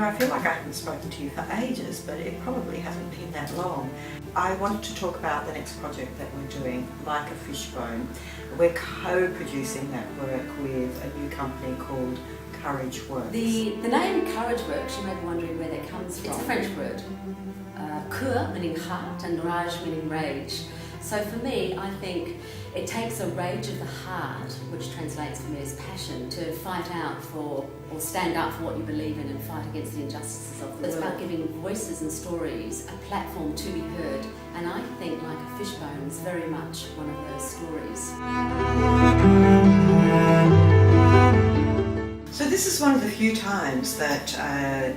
I feel like I haven't spoken to you for ages, but it probably hasn't been that long. I wanted to talk about the next project that we're doing, Like a Fishbone. We're co-producing that work with a new company called Courage Works. The name Courage Works, you may be wondering where that comes from. It's a French word. Cœur meaning heart and rage meaning rage. So for me, I think it takes a rage of the heart, which translates for me as passion, to fight out for or stand up for what you believe in and fight against the injustices of the world. It's about giving voices and stories a platform to be heard, and I think Like a Fishbone is very much one of those stories. So this is one of the few times that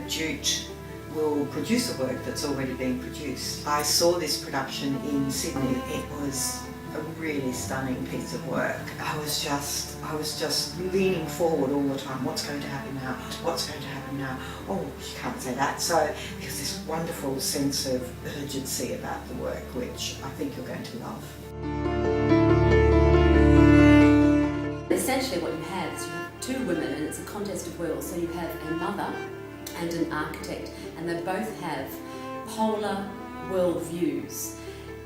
JUTE will produce a work that's already been produced. I saw this production in Sydney. It was a really stunning piece of work. I was just leaning forward all the time. What's going to happen now? What's going to happen now? Oh, you can't say that. So there's this wonderful sense of urgency about the work, which I think you're going to love. Essentially what you have is you have two women, and it's a contest of wills. So you have a mother and an architect, and they both have polar world views.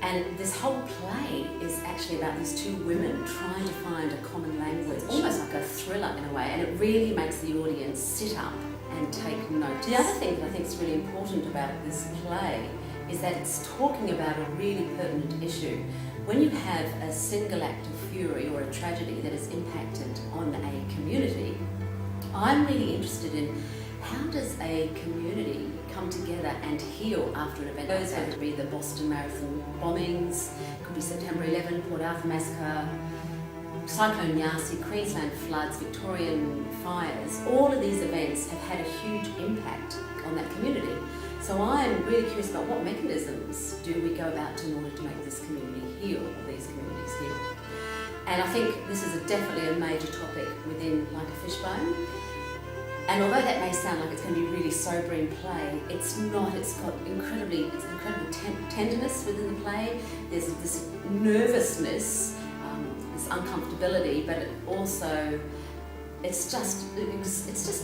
And this whole play is actually about these two women trying to find a common language, almost like a thriller in a way, and it really makes the audience sit up and take notice. The other thing that I think is really important about this play is that it's talking about a really pertinent issue. When you have a single act of fury or a tragedy that has impacted on a community, I'm really interested in how does a community come together and heal after an event? Those could be the Boston Marathon bombings, could be September 11, Port Arthur massacre, Cyclone Yasi, Queensland floods, Victorian fires. All of these events have had a huge impact on that community. So I'm really curious about what mechanisms do we go about in order to make this community heal, or these communities heal. And I think this is definitely a major topic within Like a Fishbone. And although that may sound like it's going to be really sobering play, it's not. It's got incredible tenderness within the play. There's this nervousness, this uncomfortability, but it's just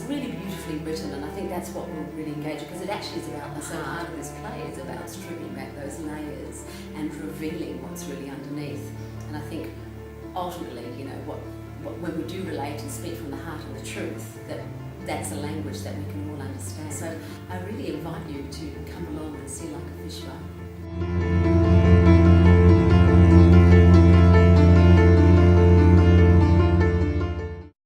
really beautifully written, and I think that's what will really engage you, because it actually is about the heart of this play. It's about stripping back those layers and revealing what's really underneath. And I think ultimately, when we do relate and speak from the heart and the truth, that's a language that we can all understand. So I really invite you to come along and see Like a Fishbone.